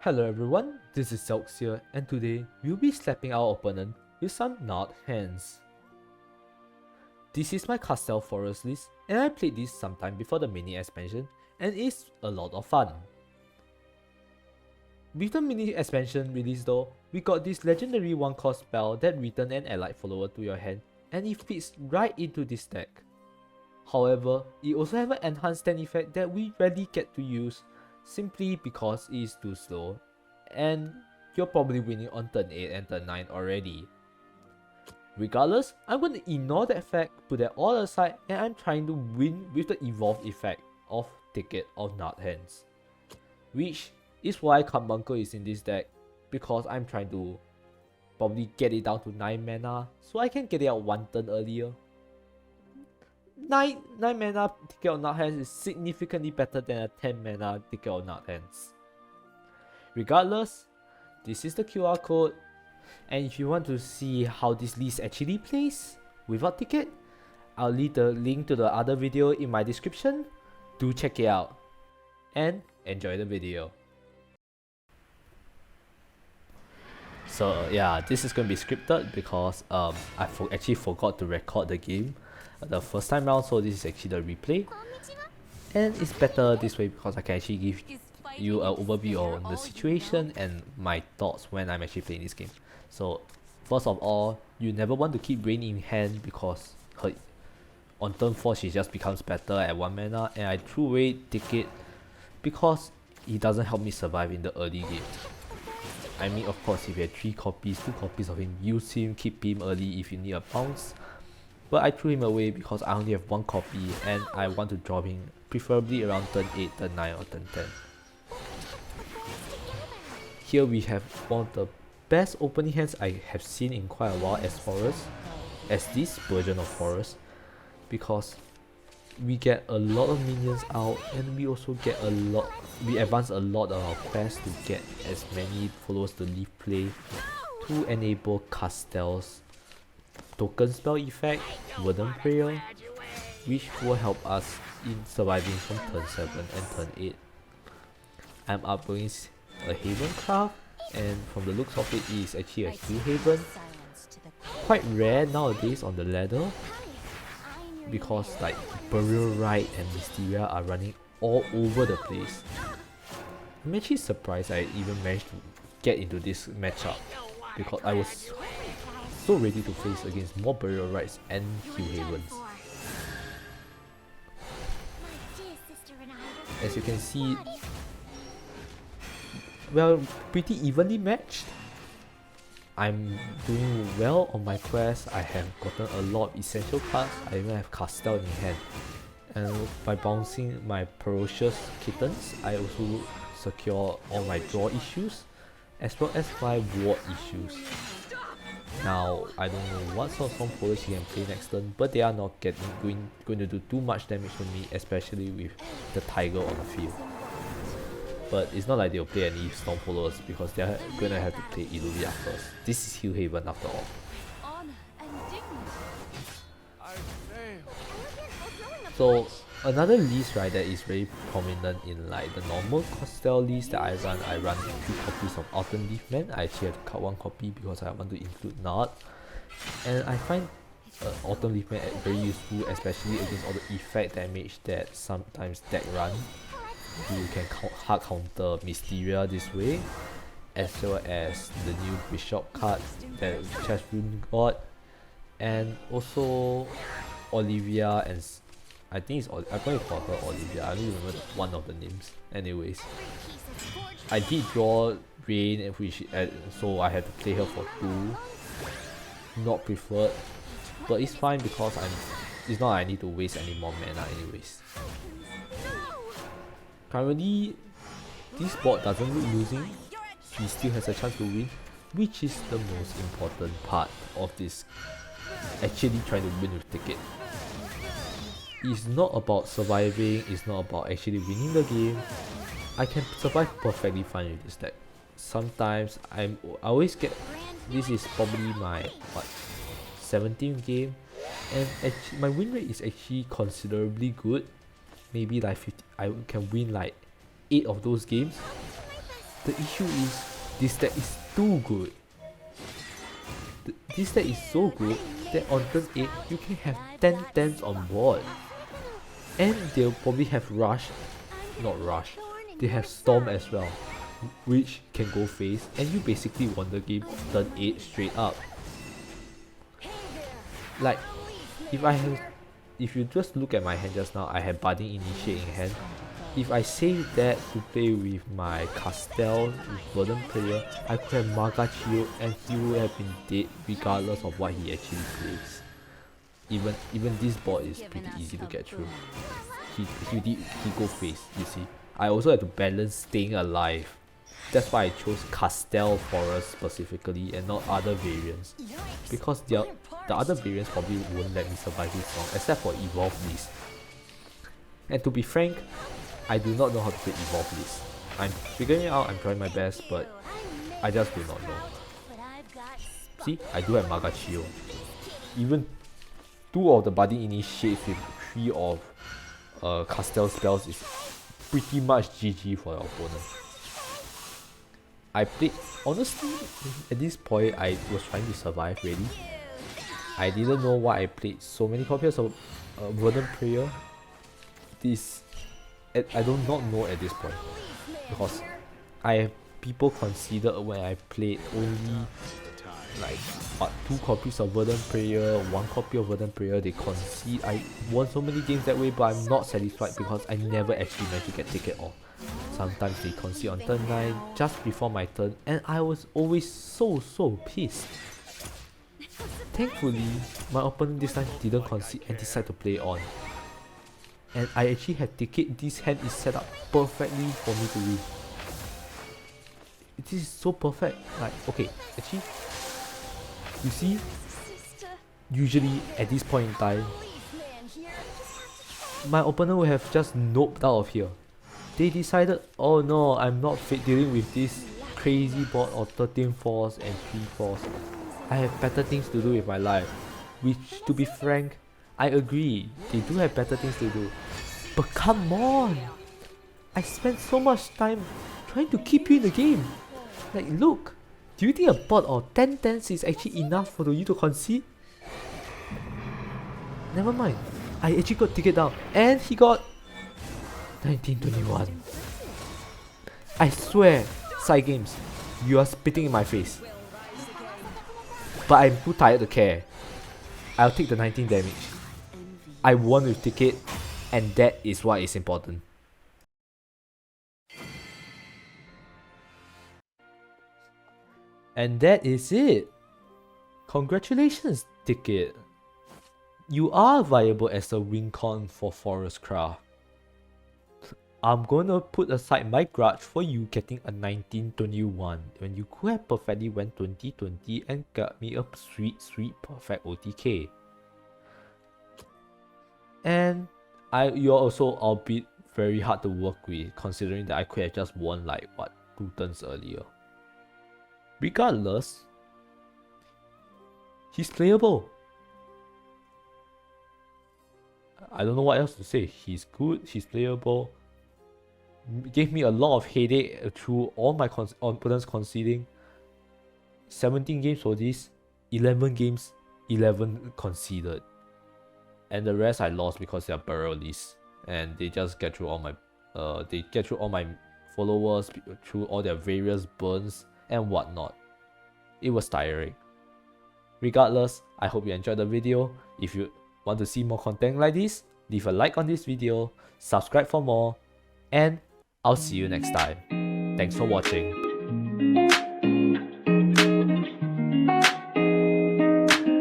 Hello everyone, this is thicc here, and today we'll be slapping our opponent with some Gnarled Hands. This is my Castle Forest list, and I played this sometime before the mini expansion, and it's a lot of fun. With the mini expansion release though, we got this legendary 1-cost spell that return an allied follower to your hand, and it fits right into this deck. However, it also have an enhanced stand effect that we rarely get to use, simply because it is too slow, and you're probably winning on turn 8 and turn 9 already. Regardless, I'm going to ignore that fact, put that all aside, and I'm trying to win with the evolved effect of Thicket of Gnarled Hands. Which is why Carbuncle is in this deck, because I'm trying to probably get it down to 9 mana, so I can get it out 1 turn earlier. 9 mana Thicket of Gnarled Hands is significantly better than a 10 mana Thicket of Gnarled Hands. Regardless, this is the QR code, and if you want to see how this list actually plays without Thicket, I'll leave the link to the other video in my description. Do check it out, and enjoy the video. So yeah, this is going to be scripted because I actually forgot to record the game the first time round, so this is actually the replay, and it's better this way because I can actually give you an overview on the situation and my thoughts when I'm actually playing this game. So first of all, you never want to keep Rain in hand because on turn 4 she just becomes better at 1 mana, and I threw away Thicket because he doesn't help me survive in the early game. I mean, of course, if you have 3 copies, 2 copies of him, use him, keep him early if you need a bounce. But I threw him away because I only have 1 copy and I want to draw him preferably around turn 8, turn 9 or turn 10. Here we have one of the best opening hands I have seen in quite a while as this version of Forest, because we get a lot of minions out, and we also get we advance a lot of our quests to get as many followers to leave play to enable Castell's token spell effect, Verdant Prayer, which will help us in surviving from turn 7 and turn 8. I'm uploading a Haven craft, and from the looks of it, it is actually a Heal Haven. Quite rare nowadays on the ladder, because like Burial Rite and Mysteria are running all over the place. I'm actually surprised I even managed to get into this matchup, because I was so ready to face against more Burial Rites and Heal Havens. As you can see, well, pretty evenly matched. I'm doing well on my quest. I have gotten a lot of essential cards. I even have Castell in hand. And by bouncing my Ferocious Kittens, I also secure all my draw issues as well as my ward issues. Now, I don't know what sort of Storm Followers he can play next turn, but they are not going to do too much damage to me, especially with the Tiger on the field. But it's not like they'll play any Storm Followers because they're gonna have to play Illuria first. This is Heal Haven after all. So another list, right, that is very prominent in like the normal Castell list that I run 2 copies of Autumn Leaf Man. I actually have to cut 1 copy because I want to include Gnarled. And I find Autumn Leaf Man very useful, especially against all the effect damage that sometimes deck run. You can hard counter Mysteria this way, as well as the new Bishop card that Chessroom got, and also Olivia, and I think it's I'm going to call her Olivia. I don't remember one of the names. Anyways, I did draw Rain, which so I had to play her for 2. Not preferred, but it's fine because it's not like I need to waste any more mana anyways. Currently, this board doesn't look losing. He still has a chance to win, which is the most important part of this, actually trying to win with Thicket. It's not about surviving, it's not about actually winning the game. I can survive perfectly fine with this deck. Sometimes I always get, this is probably my 17th game, and my win rate is actually considerably good. Maybe like 50, I can win like 8 of those games. the issue is this deck is too good. This deck is so good that on turn 8 you can have 10 10s on board. And they'll probably have Rush, not Rush, they have Storm as well, which can go face, and you basically won the game turn 8 straight up. Like, if you just look at my hand just now, I have Budding Initiate in hand. If I save that to play with my Castel with Verdant player, I could have Magachio and he would have been dead regardless of what he actually plays. Even this board is pretty easy to get through. He go face, you see. I also had to balance staying alive. That's why I chose Castel Forest specifically and not other variants. Because the other variants probably won't let me survive this long, except for Evolve List. And to be frank, I do not know how to play Evolve List. I'm figuring it out, I'm trying my best, but I just do not know. See, I do have Magachio. Even 2 of the Budding Initiates with 3 of Castel spells is pretty much GG for your opponent. I played, honestly, at this point I was trying to survive really. I didn't know why I played so many copies of Verdant Prayer. I do not know at this point, because I have people considered when I played only like 2 copies of Verdant Prayer, 1 copy of Verdant Prayer. They concede. I won so many games that way, but I'm not satisfied because I never actually managed to get Thicket off. Sometimes they concede on turn 9 just before my turn, and I was always so pissed. Thankfully, my opponent this time didn't concede and decided to play on. And I actually had Thicket. This hand is set up perfectly for me to win. This is so perfect. Like, okay, actually, you see, usually at this point in time, my opponent would have just noped out of here. They decided, oh no, I'm not dealing with this crazy board of 13 4s and 3 4s. I have better things to do with my life. Which, to be frank, I agree, they do have better things to do. But come on! I spent so much time trying to keep you in the game. Like, look, do you think a board of 10 10s is actually enough for you to concede? Never mind. I actually got Thicket down, and he got 1921. I swear, side games, you are spitting in my face. But I'm too tired to care. I'll take the 19 damage. I won with Thicket, and that is what is important. And that is it. Congratulations, Thicket. You are viable as a win con for Forest Craft. I'm gonna put aside my grudge for you getting a 1921 when you could have perfectly went 2020 and got me a sweet perfect OTK. And you're also albeit very hard to work with, considering that I could have just won like what, 2 turns earlier. Regardless, he's playable. I don't know what else to say. He's good, he's playable. Gave me a lot of headache through all my opponents conceding. 17 games for this, 11 games, 11 conceded. And the rest I lost because they are burial lists. And they just get through all my followers, through all their various burns and whatnot. It was tiring. Regardless, I hope you enjoyed the video. If you want to see more content like this, leave a like on this video, subscribe for more, and I'll see you next time. Thanks for watching.